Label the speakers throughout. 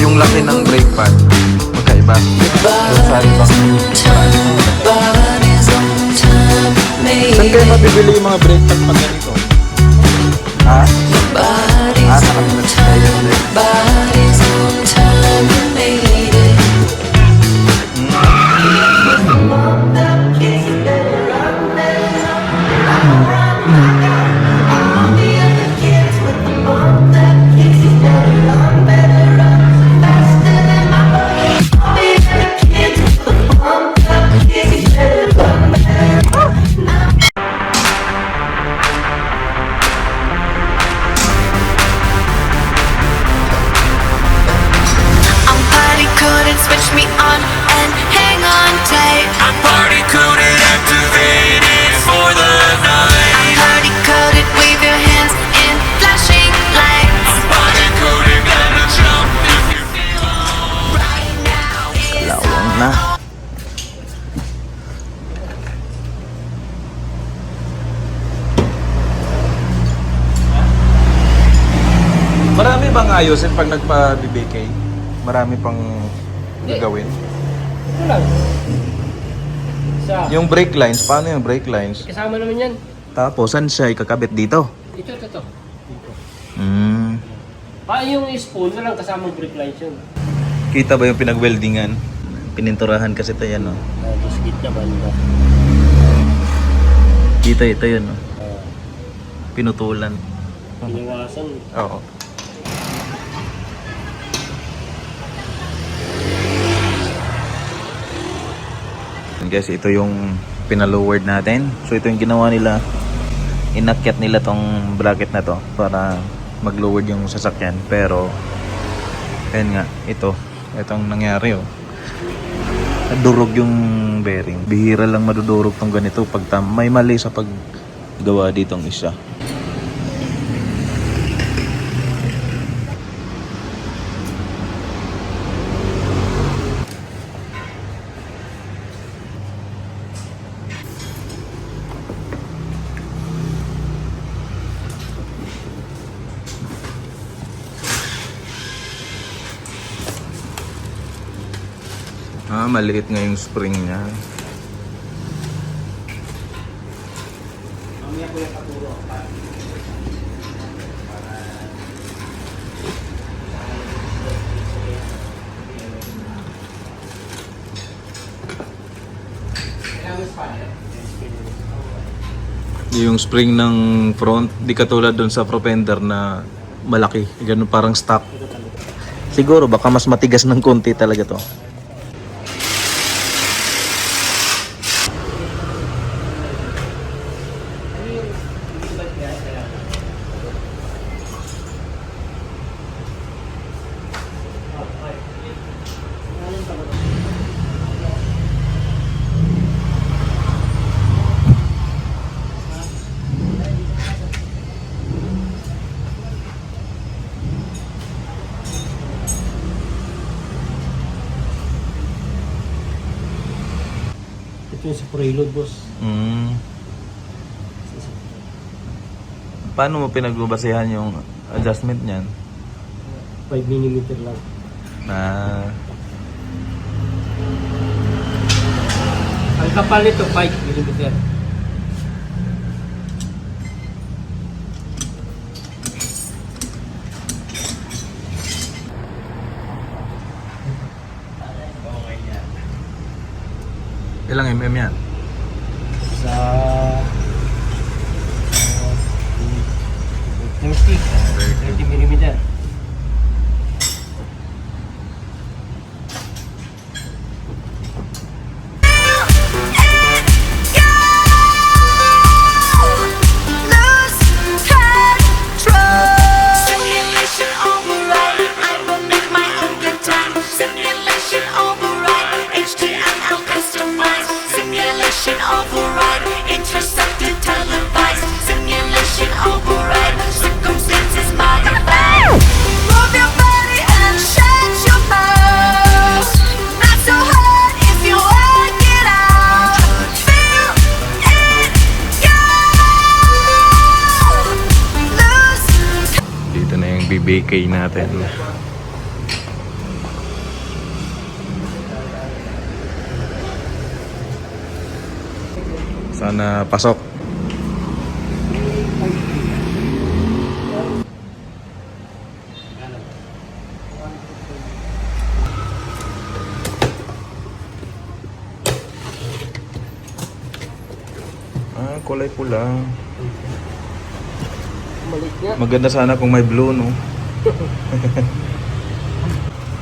Speaker 1: yung laki ng brake pad, magkaiba. Yung sa ibang saan kayo mabibili yung mga brake pad pag ganito? Ha? Sa kanila tayo yung brake pad.
Speaker 2: Switch me on and hang on tight. I'm party coded, activated for the night. I'm party coded, wave your hands in flashing lights. I'm party coded, gonna jump if you feel right now.
Speaker 1: Kalawang na. Marami bang ayusin pag nagpa-BBK? Marami pang gagawin?
Speaker 3: Ito lang. Isa.
Speaker 1: Yung brake lines, paano yung brake lines?
Speaker 3: Kasama naman yan.
Speaker 1: Tapos, saan siya ikakabit dito?
Speaker 3: Ito. Dito. Yung spoon na lang kasama brake lines yun.
Speaker 1: Kita ba yung pinag-weldingan? Pininturahan kasi ito yan, no?
Speaker 3: Tapos gitna ba nila?
Speaker 1: Kita ito yun, no? Pinutulan.
Speaker 3: Pinawasan.
Speaker 1: Oo. Guys, ito yung pinalowered natin. So ito yung ginawa nila. Inakyat nila tong bracket na to para mag-lowered yung sasakyan. Pero ayun nga, itong nangyari, oh. Durog yung bearing. Bihira lang madudurog tong ganito pag may mali sa paggawa ditong isa. Maliit nga yung spring niya. Yung spring ng front, di katulad doon sa propender na malaki. Ganun parang stock. Siguro baka mas matigas ng konti talaga to.
Speaker 3: Ito yung sa preload, boss.
Speaker 1: Paano mo pinagbabasehan yung adjustment niyan?
Speaker 3: 5mm lang. Ang kapal nito, 5mm.
Speaker 1: Ilang mm yan?
Speaker 3: Sa 30mm.
Speaker 2: Override, intercepted, televised, simulation override, circumstances modified. Move your body and shut your mouth. Not so hard if you work it out. Feel it go. Lose.
Speaker 1: Dito na yung BBK natin. Sana pasok. Kulay pula.
Speaker 3: Maliit nga.
Speaker 1: Maganda sana kung may blue, no?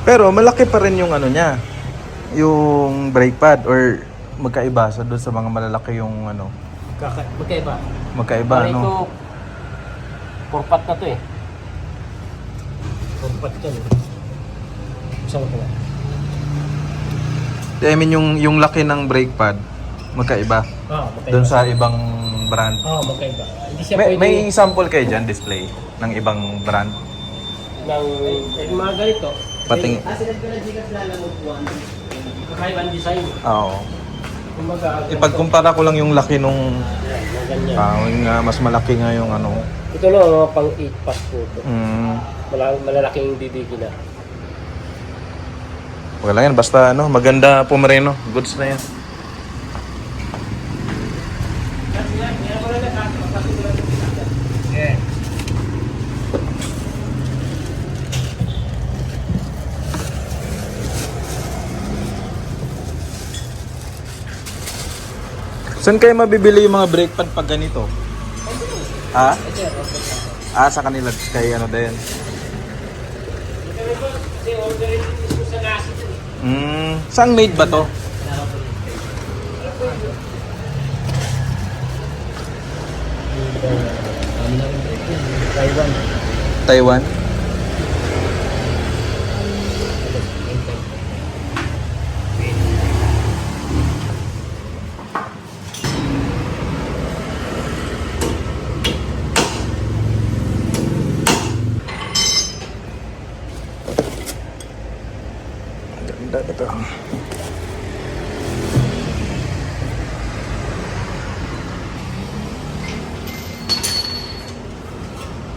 Speaker 1: Pero malaki pa rin yung ano niya. Yung brake pad or magkaiba sa doon sa mga malalaki yung ano.
Speaker 3: Magkaiba.
Speaker 1: Magkaiba,
Speaker 3: Ito,
Speaker 1: no?
Speaker 3: purpat na to eh. Purpat yan eh. Isang ko nga.
Speaker 1: I mean yung laki ng brake pad magkaiba
Speaker 3: Magkaiba.
Speaker 1: doon sa ibang brand.
Speaker 3: Magkaiba. Hindi siya
Speaker 1: May sample kayo dyan, display ng ibang brand.
Speaker 3: ng mga ganito.
Speaker 1: Pating
Speaker 3: Kakaibang design.
Speaker 1: Oo.
Speaker 3: Kumbaga,
Speaker 1: Ipagkumpara ko lang yung laki nung
Speaker 3: mga ganyan.
Speaker 1: yung mas malaki nga yung ano.
Speaker 3: Ito lang, mga pang 8 pass po ito. Malalaking didigi na.
Speaker 1: Wala yan, basta ano, maganda pumareno. Goods na yan.
Speaker 3: Yeah.
Speaker 1: Saan kayo mabibili yung mga brake pad pag ganito? Ha? Sa kanila kay ano din.
Speaker 3: Kasi orderin mismo sa nasi ito eh.
Speaker 1: Saan made ba to?
Speaker 3: Taiwan.
Speaker 1: Taiwan? Ganda ito.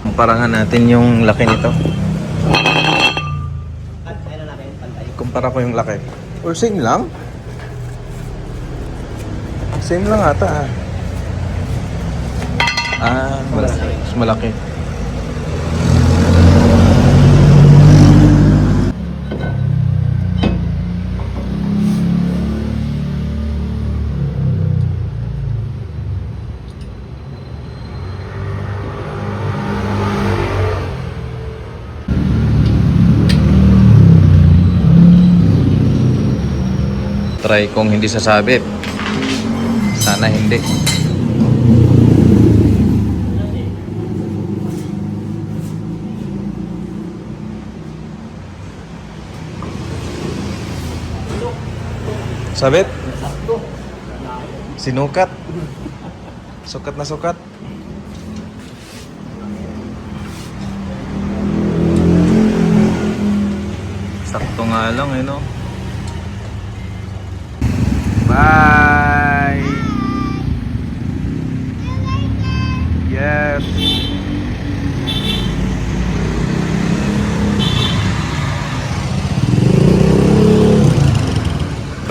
Speaker 1: Kumparangan natin yung laki nito. Kumpara ko yung laki. Or same lang? Same lang ata malaki. Mas malaki. Try kong hindi sasabit. Sana hindi. Sabit? Sinukat. Sukat na sukat. Sakto nga lang eh, no? Bye. Yes.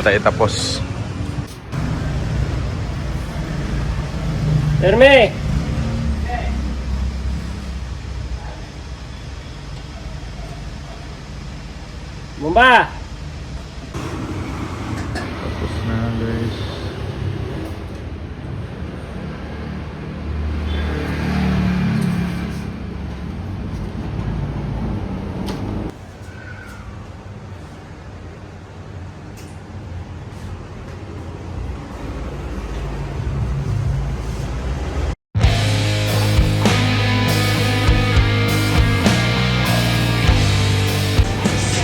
Speaker 1: Tayo tapos.
Speaker 3: Herme! Bumba!
Speaker 1: Tapos na, guys.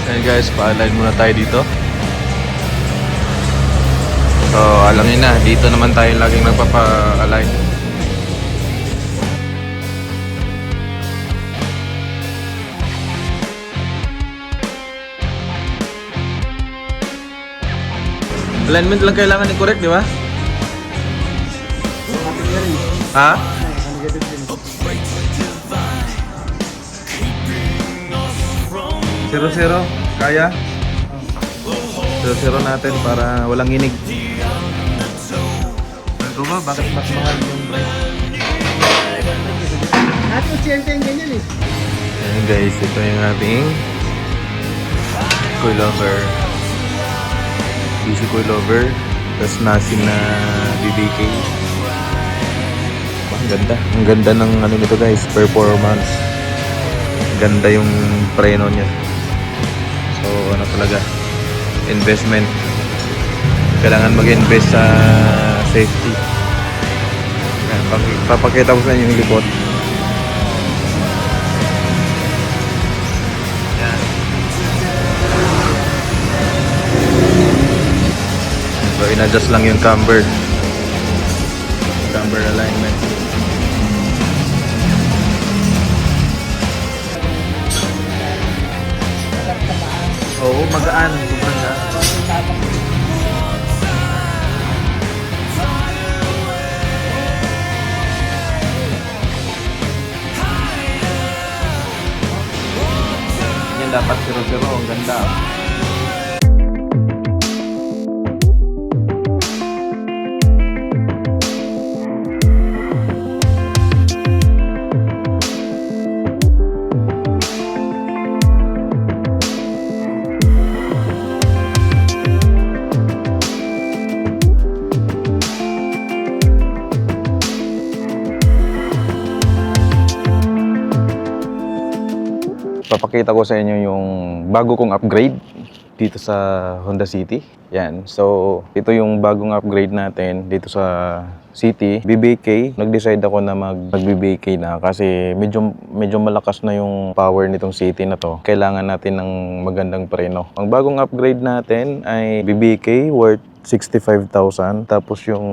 Speaker 1: Okay guys, pa-align muna tayo dito. So, alangin na. Dito naman tayo laging nagpapa-align. Alignment lang kailangan i-correct, di ba? Ha? Zero, kaya? Zero natin para walang inig. Ito ba? Bakit mas mahal yung brake?
Speaker 3: Dati 80 yung ganyan eh.
Speaker 1: Ayan guys, ito yung ating coilover. DC coilover. Tapos nasin na BBK. Ang ganda. Ang ganda ng ano nito guys, performance. Ganda yung preno niya. So ano talaga, investment. Kailangan mag-invest sa safety. Ayan, papakita ko sa inyo yung likod. Ayan. So in-adjust lang yung camber alignment. Oo, magaan. Sobrang gaan. Yan dapat zero-zero. Ang ganda. Papakita ko sa inyo yung bago kong upgrade dito sa Honda City. Yan. So, ito yung bagong upgrade natin dito sa City. BBK. Nag-decide ako na mag-BBK na kasi medyo malakas na yung power nitong City na to. Kailangan natin ng magandang preno. Ang bagong upgrade natin ay BBK worth 65,000. Tapos yung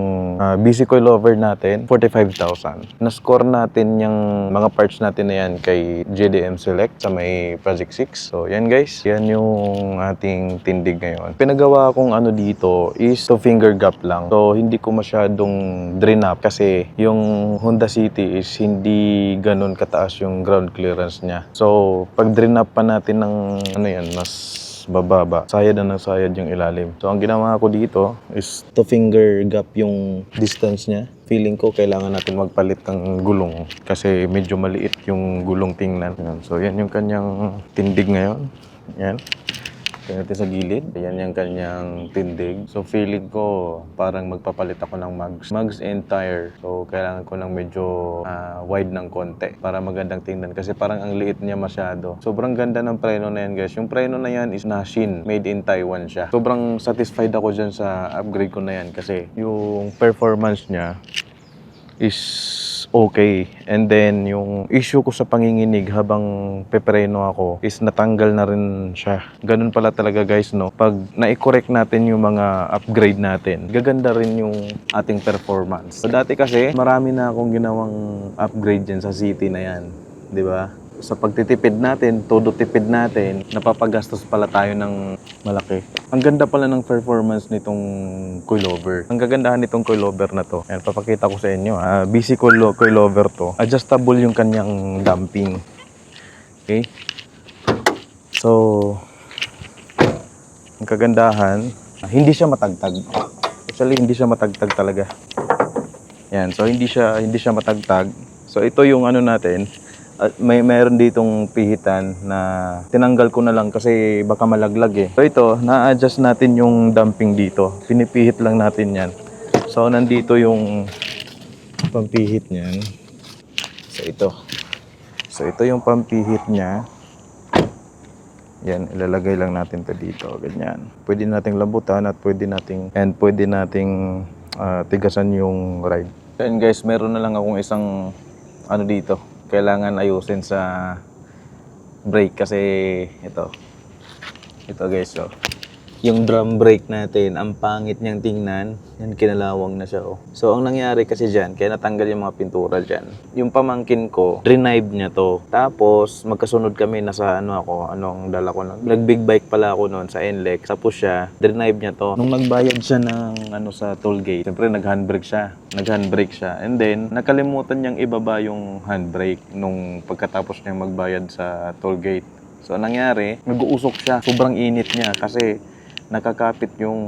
Speaker 1: BC coilover natin, 45,000. Na-score natin yung mga parts natin na yan kay JDM Select sa may Project 6. So, yan guys. Yan yung ating tindig ngayon. Pinagawa kong ano dito is 2-finger gap lang. So, hindi ko masyadong drain up kasi yung Honda City is hindi ganun kataas yung ground clearance niya. So, pag drain up pa natin ng ano yan, mas bababa. Sayad na ng sayad yung ilalim. So, ang ginawa ko dito is 2-finger gap yung distance niya. Feeling ko kailangan natin magpalit ng gulong kasi medyo maliit yung gulong tingnan. Yan. So, yan yung kanyang tindig ngayon. Yan. Tingnan natin sa gilid. Yan yung kanyang tindig. So, feeling ko parang magpapalit ako ng mags. Mags and tire. So, kailangan ko ng medyo wide ng konti para magandang tingnan. Kasi parang ang liit niya masyado. Sobrang ganda ng preno na yan, guys. Yung preno na yan is Nashin. Made in Taiwan siya. Sobrang satisfied ako dyan sa upgrade ko na yan. Kasi yung performance niya is okay. And then, yung issue ko sa panginginig habang pepreno ako is natanggal na rin siya. Ganun pala talaga guys, no? Pag na-correct natin yung mga upgrade natin, gaganda rin yung ating performance. So, dati kasi, marami na akong ginawang upgrade dyan sa City na yan. Di ba? Sa pagtitipid natin, todo tipid natin, napapagastos pala tayo ng malaki. Ang ganda pala ng performance nitong coilover. Ang gagandahan nitong coilover na to. Ayan, papakita ko sa inyo. BC coilover to. Adjustable yung kanyang damping. Okay? So, ang kagandahan, hindi siya matagtag. Actually, hindi siya matagtag talaga. Yan, so hindi siya matagtag. So, ito yung ano natin. Mayroon ditong pihitan na tinanggal ko na lang kasi baka malaglag eh. So ito, na-adjust natin yung damping dito. Pinipihit lang natin yan. So nandito yung pampihit niyan. So ito yung pampihit niya. Yan, ilalagay lang natin to dito. Ganyan. Pwede nating lambutan at pwede nating tigasan yung ride. And guys, meron na lang akong isang ano dito. Kailangan ayusin sa brake kasi ito guys, so yung drum brake natin, ang pangit niyang tingnan. Yan, kinalawang na siya, oh. So ang nangyari kasi dyan, kaya natanggal yung mga pintura dyan, yung pamangkin ko, renive niya to. Tapos magkasunod kami, nasa anong dala ko nun, nag-big bike pala ako noon sa NLEX. Tapos siya, renive niya to. Nung nagbayad siya ng sa toll gate, siyempre nag-handbrake siya. And then nakalimutan niyang ibaba yung handbrake nung pagkatapos niyang magbayad sa toll gate. So anong nangyari, nag-uusok siya. Sobrang init niya kasi nakakapit yung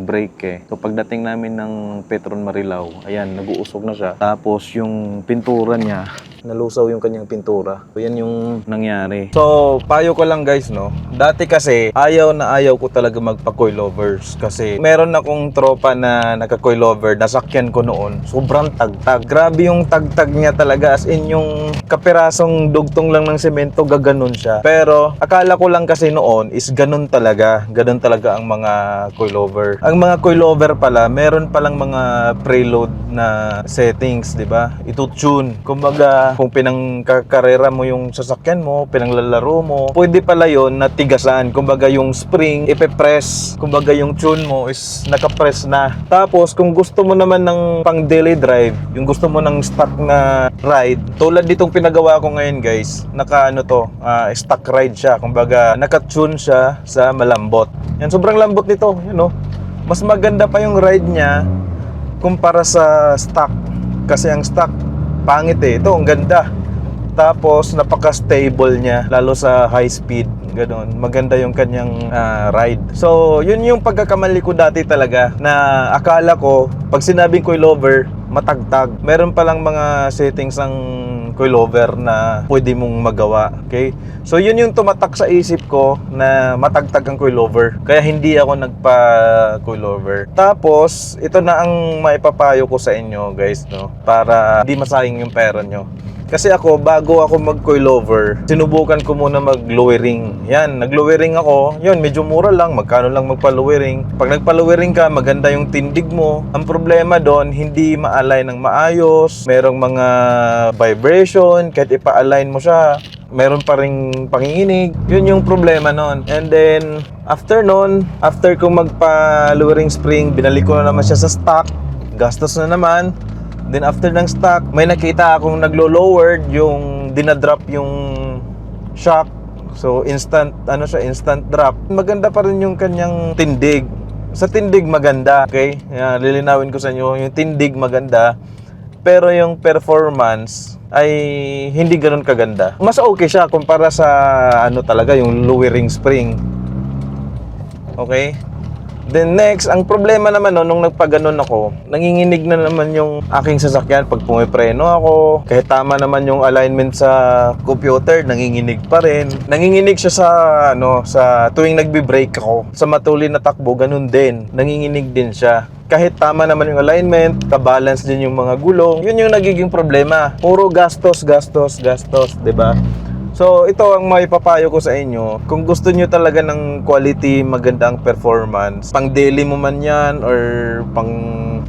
Speaker 1: brake eh. So pagdating namin ng Petron Marilao, ayan, nag-uusog na siya. Tapos yung pintura niya, nalusaw yung kanyang pintura. So yan yung nangyari. So payo ko lang guys, no. Dati kasi ayaw na ayaw ko talaga magpa-coilovers kasi meron akong tropa na nagka-coilover, nasakyan ko noon. Sobrang tagtag. Grabe yung tagtag niya talaga, as in yung kapirasong dugtong lang ng semento, gaganon siya. Pero akala ko lang kasi noon is ganun talaga. Ganun talaga ang mga coilover. Ang mga coilover pala, meron palang mga preload na settings, di ba? Ito-tune. Kumbaga, kung pinangkakarera mo yung sasakyan mo, pinanglalaro mo, pwede pala yon na tigasan. Kumbaga, yung spring, ipe-press. Kumbaga, yung tune mo is nakapress na. Tapos, kung gusto mo naman ng pang daily drive, yung gusto mo ng stock na ride, tulad ditong pinagawa ko ngayon guys, stock ride siya. Kumbaga, naka-tune siya sa malambot. Yan, sobrang lambot nito, you know. Mas maganda pa yung ride niya kumpara sa stock. Kasi ang stock, pangit eh. Ito, ang ganda. Tapos, napaka-stable niya, lalo sa high speed. Ganon. Maganda yung kanyang ride. So, yun yung pagkakamali ko dati talaga, na akala ko, pag sinabing coilover, matagtag. Meron palang mga settings ng coilover na pwede mong magawa. Okay? So, yun yung tumatak sa isip ko na matagtag ang coilover. Kaya hindi ako nagpa-coilover. Tapos, ito na ang maipapayo ko sa inyo, guys, no? Para di masayang yung pera nyo. Kasi ako, bago ako mag-coilover, sinubukan ko muna mag-lowering. Yan, nag-lowering ako. Yun, medyo mura lang. Magkano lang magpa-lowering. Pag nagpa-lowering ka, maganda yung tindig mo. Ang problema doon, hindi ma-align ng maayos. Merong mga vibration. Kahit ipa-align mo siya, meron pa ring panginginig. Yun yung problema noon. And then, after kong magpa-lowering spring, binalik ko na naman siya sa stock. Gastos na naman. Then after ng stock, may nakita akong naglo-lowered, yung dinadrop yung shock. So instant drop. Maganda pa rin yung kanyang tindig. Sa tindig maganda, okay? Lilinawin ko sa inyo, yung tindig maganda. Pero yung performance ay hindi ganoon kaganda. Mas okay siya kumpara sa talaga yung lowering spring. Okay? Then next, ang problema naman nung nagpaganon ako, nanginginig na naman yung aking sasakyan pag pumipreno ako. Kahit tama naman yung alignment sa computer, nanginginig pa rin. Nanginginig siya sa tuwing nagbe-brake ako. Sa matulin na takbo, ganun din. Nanginginig din siya. Kahit tama naman yung alignment, kabalance din yung mga gulong, yun yung nagiging problema. Puro gastos, 'di ba? So, ito ang maipapayo ko sa inyo. Kung gusto nyo talaga ng quality, magandang performance, pang daily mo man yan or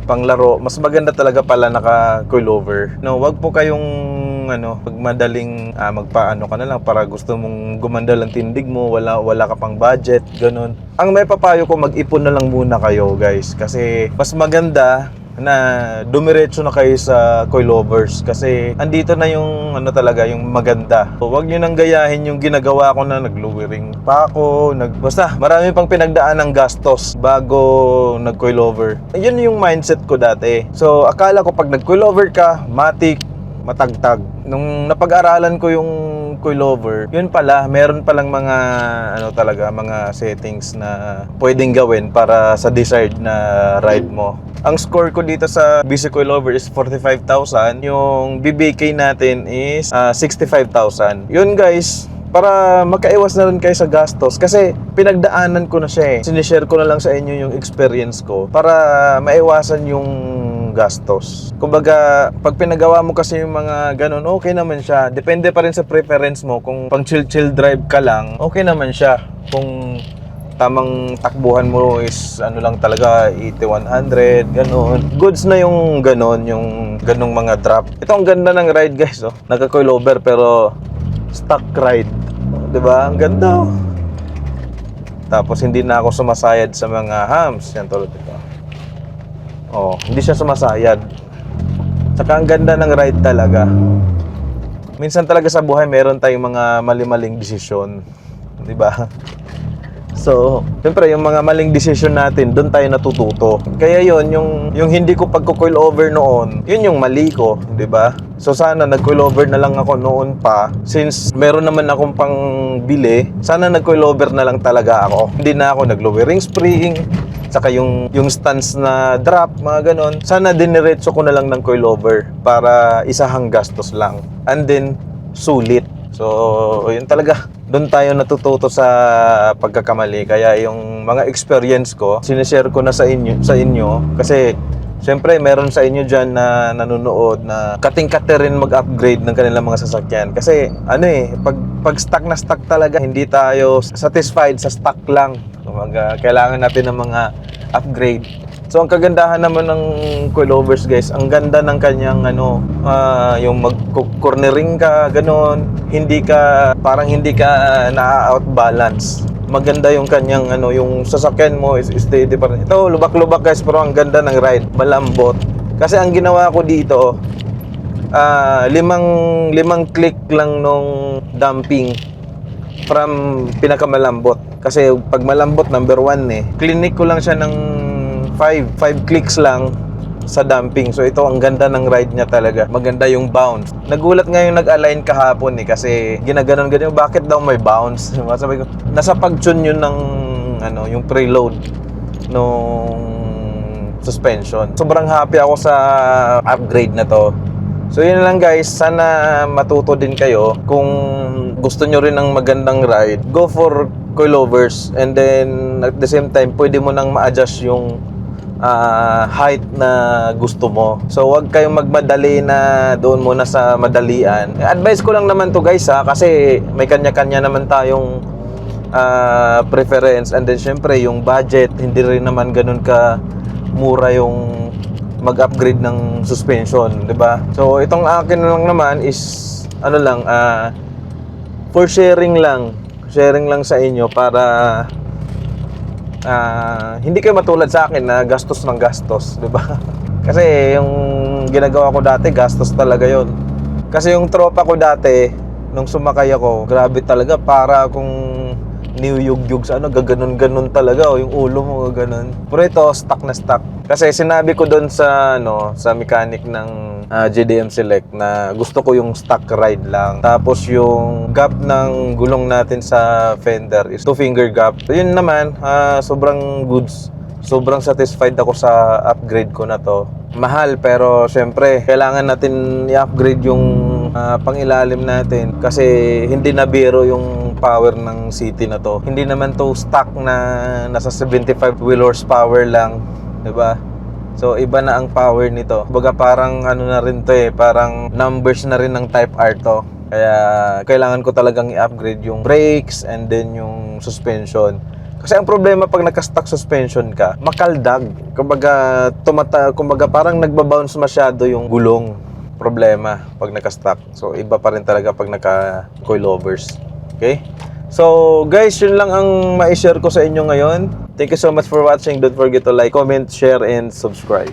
Speaker 1: pang laro, mas maganda talaga pala naka-coilover. No, wag po kayong pagmadaling magpaano ka na lang para gusto mong gumanda lang tindig mo, wala ka pang budget, ganun. Ang maipapayo ko, mag-ipon na lang muna kayo, guys, kasi mas maganda na dumiretso na kayo sa coilovers kasi andito na yung yung maganda. So, wag niyo nang gayahin yung ginagawa ko na nag-lowering pa ako, basta marami pang pinagdaan ng gastos bago nag-coilover. Yun yung mindset ko dati. So, akala ko pag nag-coilover ka, matik, matagtag. Nung napag-aralan ko yung coilover, yun pala, meron palang mga mga settings na pwedeng gawin para sa desired na ride mo. Ang score ko dito sa BC Coilover is 45,000. Yung BBK natin is 65,000. Yun guys, para makaiwas na rin kayo sa gastos kasi pinagdaanan ko na siya eh. Sinishare ko na lang sa inyo yung experience ko para maiwasan yung gastos. Kumbaga, pag pinagawa mo kasi yung mga ganun, okay naman siya. Depende pa rin sa preference mo. Kung pang chill drive ka lang, okay naman siya. Kung tamang takbuhan mo is lang talaga 80-100, ganun. Goods na yung ganun, yung ganung mga drop. Ito ang ganda ng ride guys, oh. Nagka-coilover pero stock ride. Diba? Ang ganda, oh. Tapos hindi na ako sumasayad sa mga hams. Yan tulad ito. Oh, hindi siya sumasayad. Saka ang ganda ng ride talaga. Minsan talaga sa buhay meron tayong mga mali-maling desisyon, 'di ba? So, siyempre yung mga maling desisyon natin, doon tayo natututo. Kaya yon yung hindi ko pagko-coil over noon, yun yung mali ko, 'di ba?
Speaker 4: So sana nag-coilover na lang ako noon pa. Since meron naman akong pang bili, sana nag-coilover na lang talaga ako. Hindi na ako nag-lowering spring, saka yung stance na drop, mga ganon. Sana diniretso ko na lang ng coilover para isahang gastos lang. And then, sulit. So, yun talaga. Doon tayo natututo sa pagkakamali. Kaya yung mga experience ko, sinishare ko na sa inyo kasi siyempre, meron sa inyo dyan na nanonood na kating-kate rin mag-upgrade ng kanilang mga sasakyan. Kasi, pag stock na stock talaga, hindi tayo satisfied sa stock lang. Kailangan natin ng mga upgrade. So, ang kagandahan naman ng coilovers, guys, ang ganda ng kanyang, yung mag-cornering ka, ganon. Parang hindi ka na-outbalance. Maganda yung kanyang yung sasakyan mo is steady pa rin. Ito lubak-lubak guys, pero ang ganda ng ride, malambot. Kasi ang ginawa ko dito, limang click lang nung damping from pinakamalambot. Kasi pag malambot number 1 clinic ko lang siya ng 5 clicks lang sa damping. So ito ang ganda ng ride niya talaga. Maganda yung bounce. Nagulat nga yung nag-align kahapon kasi ginaganon-ganon, bakit daw may bounce? Sabi ko, nasa pag-tune yun ng yung preload nung suspension. Sobrang happy ako sa upgrade na to. So yun lang guys, sana matuto din kayo. Kung gusto nyo rin ng magandang ride, go for coilovers. And then at the same time, pwede mo nang ma-adjust yung height na gusto mo. So wag kayong magmadali na doon muna sa madalian. Advice ko lang naman to guys kasi may kanya-kanya naman tayong preference, and then syempre yung budget hindi rin naman ganun ka mura yung mag-upgrade ng suspension, 'di ba? So itong akin lang naman is for sharing lang sa inyo para hindi kayo matulad sa akin na gastos ng gastos, di ba? Kasi yung ginagawa ko dati, gastos talaga yon. Kasi yung tropa ko dati, nung sumakay ako, grabe talaga, para akong niyugyug sa gaganon-ganon talaga, yung ulo mo gaganon. Pero ito, stock na stock. Kasi sinabi ko doon sa sa mechanic ng JDM Select na gusto ko yung stock ride lang. Tapos yung gap ng gulong natin sa fender is 2-finger gap. So, yun naman, sobrang goods. Sobrang satisfied ako sa upgrade ko na to. Mahal, pero syempre kailangan natin i-upgrade yung pangilalim natin kasi hindi na biro yung power ng city na to. Hindi naman to stock na nasa 75 wheel horsepower lang, 'di ba? So iba na ang power nito. Baga parang na rin to parang numbers na rin ng Type R to. Kaya kailangan ko talagang i-upgrade yung brakes and then yung suspension. Kasi ang problema pag naka-stock suspension ka, makaldag. Kumbaga parang nagba-bounce masyado yung gulong. Problema pag naka-stock. So iba pa rin talaga pag naka-coilovers. Okay? So guys, yun lang ang ma-share ko sa inyo ngayon. Thank you so much for watching. Don't forget to like, comment, share, and subscribe.